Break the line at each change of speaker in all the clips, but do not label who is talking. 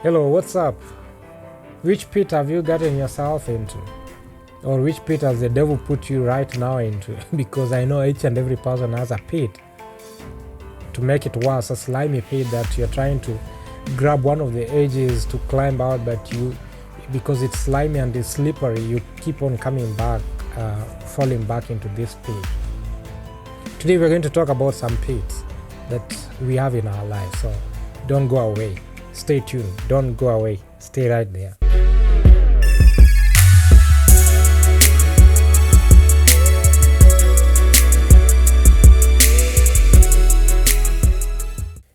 Hello, what's up? Which pit have you gotten yourself into? Or which pit has the devil put you right now into? Because I know each and every person has a pit. To make it worse, a slimy pit that you're trying to grab one of the edges to climb out, but because it's slimy and it's slippery, you keep on coming back, falling back into this pit. Today we're going to talk about some pits that we have in our lives, so don't go away. Stay tuned. Don't go away. Stay right there.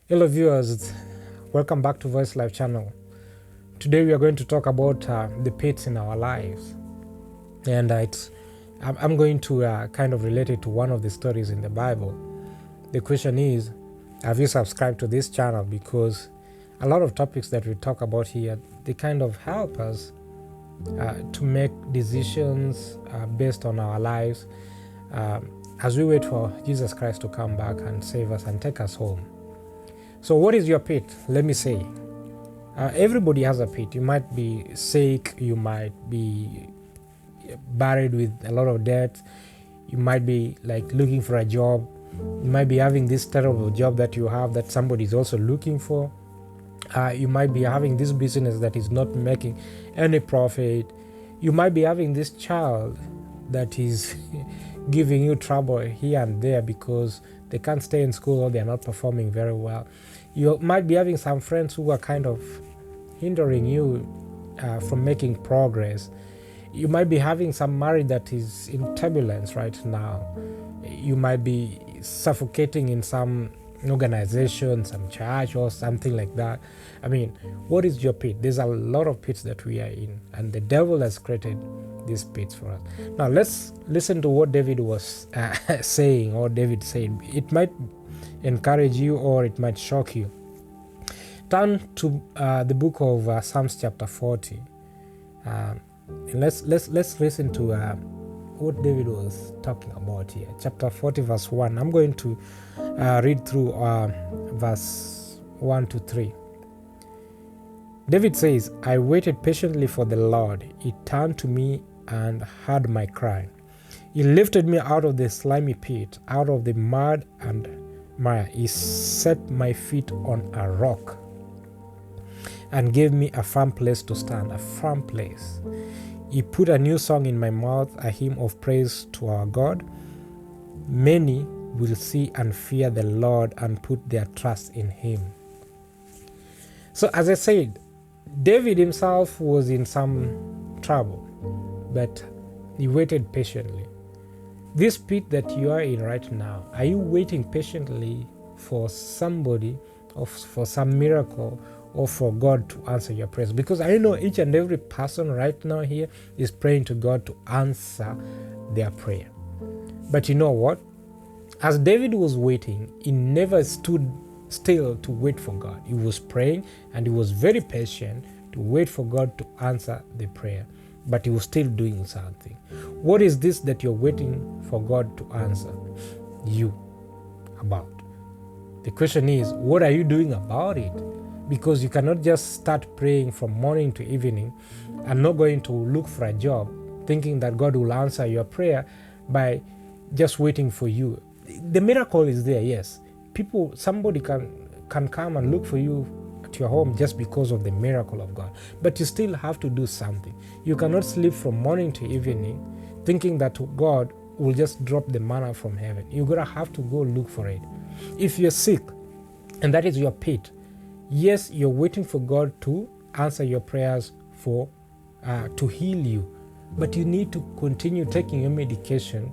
Hello viewers, welcome back to Voice Live channel. Today we are going to talk about the pits in our lives, and I'm going to kind of relate it to one of the stories in the Bible. The question is, have you subscribed to this channel? Because a lot of topics that we talk about here, they kind of help us to make decisions based on our lives as we wait for Jesus Christ to come back and save us and take us home. So what is your pit? Let me say, everybody has a pit. You might be sick, you might be buried with a lot of debt, you might be like looking for a job, you might be having this terrible job that you have that somebody is also looking for. You might be having this business that is not making any profit. You might be having this child that is giving you trouble here and there because they can't stay in school or they're not performing very well. You might be having some friends who are kind of hindering you from making progress. You might be having some marriage that is in turbulence right now. You might be suffocating in some organization, some church or something like that. I mean, what is your pit? There's a lot of pits that we are in, and the devil has created these pits for us. Now let's listen to what David was saying, or David said. It might encourage you or it might shock you. Turn to the book of Psalms chapter 40. And let's listen to what David was talking about here. Chapter 40 verse 1. I'm going to read through verse 1 to 3. David says, I waited patiently for the Lord. He turned to me and heard my cry. He lifted me out of the slimy pit, out of the mud and mire. He set my feet on a rock and gave me a firm place to stand, a firm place. He put a new song in my mouth, a hymn of praise to our God. Many will see and fear the Lord and put their trust in him. So as I said, David himself was in some trouble, but he waited patiently. This pit that you are in right now, are you waiting patiently for somebody or for some miracle or for God to answer your prayers? Because I know each and every person right now here is praying to God to answer their prayer. But you know what? As David was waiting, he never stood still to wait for God. He was praying and he was very patient to wait for God to answer the prayer. But he was still doing something. What is this that you're waiting for God to answer you about? The question is, what are you doing about it? Because you cannot just start praying from morning to evening and not going to look for a job, thinking that God will answer your prayer by just waiting for you. The miracle is there, yes. Somebody can come and look for you at your home just because of the miracle of God. But you still have to do something. You cannot sleep from morning to evening thinking that God will just drop the manna from heaven. You're going to have to go look for it. If you're sick and that is your pit, yes, you're waiting for God to answer your prayers to heal you. But you need to continue taking your medication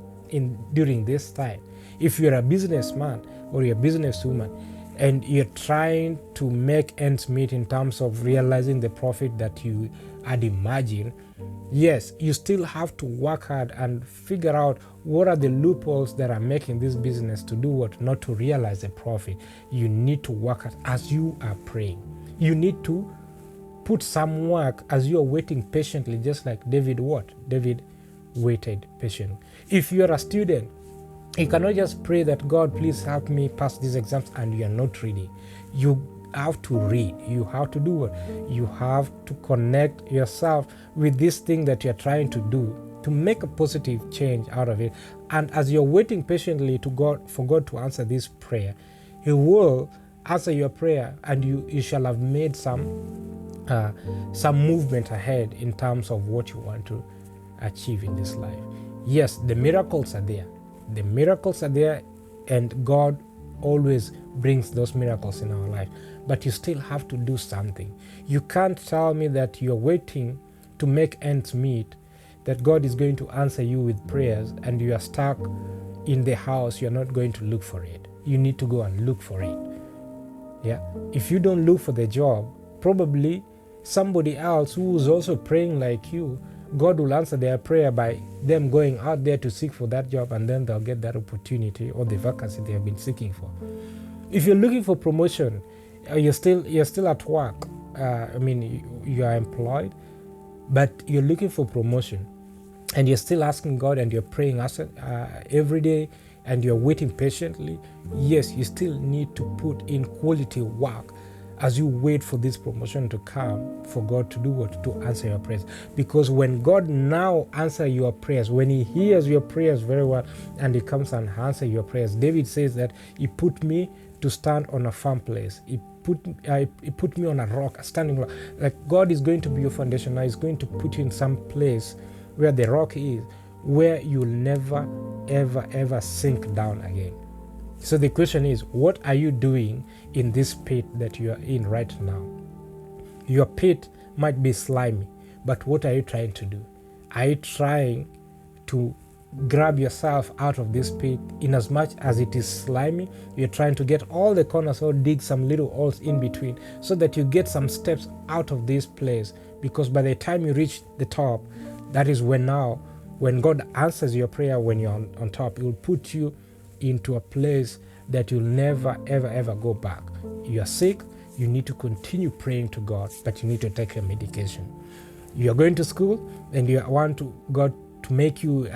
during this time. If you're a businessman or you're a businesswoman and you're trying to make ends meet in terms of realizing the profit that you had imagined, yes, you still have to work hard and figure out what are the loopholes that are making this business to do what, not to realize the profit. You need to work hard as you are praying. You need to put some work as you are waiting patiently, just like David waited patiently. If you're a student, you cannot just pray that God, please help me pass these exams, and you are not reading. You have to read. You have to do what? You have to connect yourself with this thing that you're trying to do to make a positive change out of it. And as you're waiting patiently for God to answer this prayer, He will answer your prayer, and you shall have made some movement ahead in terms of what you want to achieve in this life. Yes, the miracles are there. The miracles are there, and God always brings those miracles in our life. But you still have to do something. You can't tell me that you're waiting to make ends meet, that God is going to answer you with prayers, and you are stuck in the house. You're not going to look for it. You need to go and look for it. Yeah. If you don't look for the job, probably somebody else who is also praying like you, God will answer their prayer by them going out there to seek for that job, and then they'll get that opportunity or the vacancy they have been seeking for. If you're looking for promotion, you're still at work. You are employed, but you're looking for promotion, and you're still asking God, and you're praying every day, and you're waiting patiently. Yes, you still need to put in quality work as you wait for this promotion to come, for God to do what? To answer your prayers. Because when God now answers your prayers, when He hears your prayers very well, and He comes and answers your prayers, David says that He put me to stand on a firm place. He put me on a rock, a standing rock. Like God is going to be your foundation. Now He's going to put you in some place where the rock is, where you'll never, ever sink down again. So the question is, what are you doing in this pit that you are in right now? Your pit might be slimy, but what are you trying to do? Are you trying to grab yourself out of this pit? In as much as it is slimy, you're trying to get all the corners or dig some little holes in between so that you get some steps out of this place, because by the time you reach the top, that is when God answers your prayer. When you're on top, He will put you into a place that you'll never, ever go back. You are sick, you need to continue praying to God, but you need to take your medication. You are going to school and you want God to make you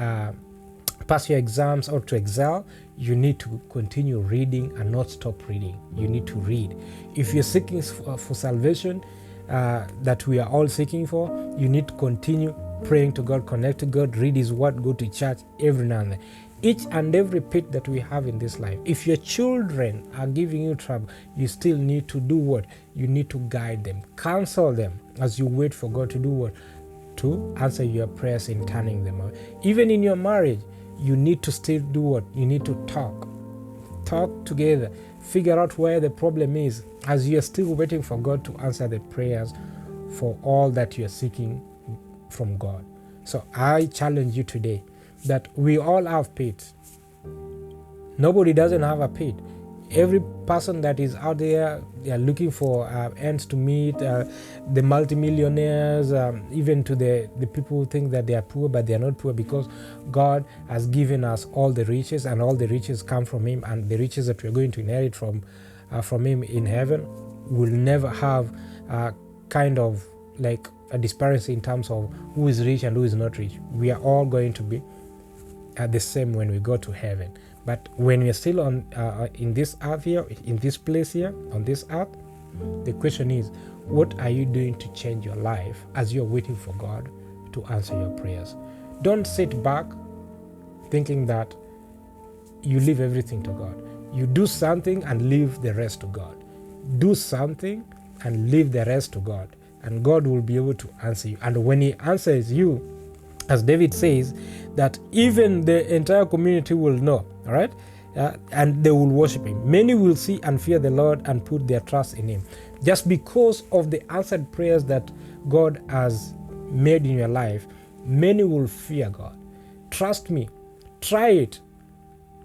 pass your exams or to excel. You need to continue reading and not stop reading. You need to read. If you're seeking for salvation, that we are all seeking for, you need to continue praying to God, connect to God, read His word, go to church every now and then. Each and every pit that we have in this life, if your children are giving you trouble, you still need to do what? You need to guide them, counsel them as you wait for God to do what? To answer your prayers in turning them out. Even in your marriage, you need to still do what? You need to talk together, figure out where the problem is, as you are still waiting for God to answer the prayers for all that you are seeking from God. So I challenge you today that we all have pits. Nobody doesn't have a pit. Every person that is out there, they are looking for ends to meet, the multimillionaires, even to the people who think that they are poor, but they are not poor, because God has given us all the riches, and all the riches come from Him, and the riches that we are going to inherit from Him in heaven will never have kind of like a disparity in terms of who is rich and who is not rich. We are all going to be the same when we go to heaven. But when we are still on in this earth here, in this place here, on this earth, the question is, what are you doing to change your life as you're waiting for God to answer your prayers? Don't sit back thinking that you leave everything to God. You do something and leave the rest to God. Do something and leave the rest to God, and God will be able to answer you. And when He answers you, as David says, that even the entire community will know, all right? And they will worship Him. Many will see and fear the Lord and put their trust in Him. Just because of the answered prayers that God has made in your life, many will fear God. Trust me, try it.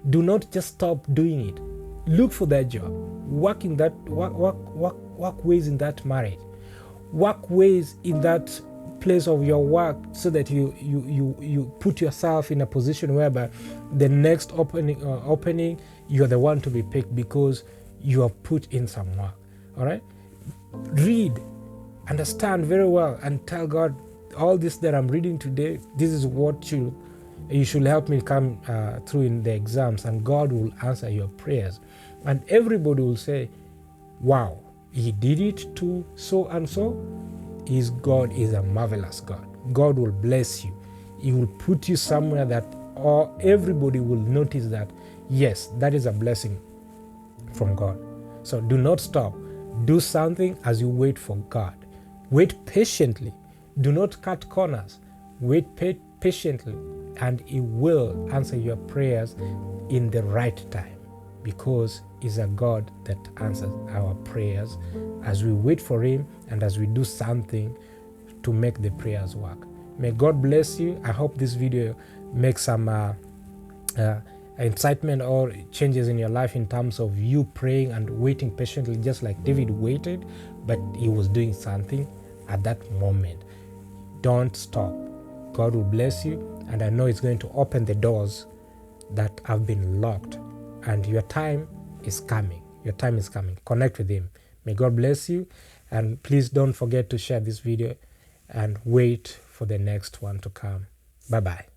Do not just stop doing it. Look for that job. Work ways in that marriage. Work ways in that place of your work, so that you put yourself in a position whereby the next opening you're the one to be picked, because you have put in some work. All right, read, understand very well, and tell God, all this that I'm reading today, this is what you should help me come through in the exams, and God will answer your prayers, and everybody will say, wow, He did it to so and so. His God is a marvelous God. God will bless you. He will put you somewhere that everybody will notice that, yes, that is a blessing from God. So do not stop. Do something as you wait for God. Wait patiently. Do not cut corners. Wait patiently, and He will answer your prayers in the right time, because He's a God that answers our prayers as we wait for Him and as we do something to make the prayers work. May God bless you. I hope this video makes some incitement or changes in your life in terms of you praying and waiting patiently, just like David waited, but he was doing something at that moment. Don't stop. God will bless you, and I know it's going to open the doors that have been locked, and your time is coming. Your time is coming. Connect with Him. May God bless you, and please don't forget to share this video and wait for the next one to come. Bye-bye.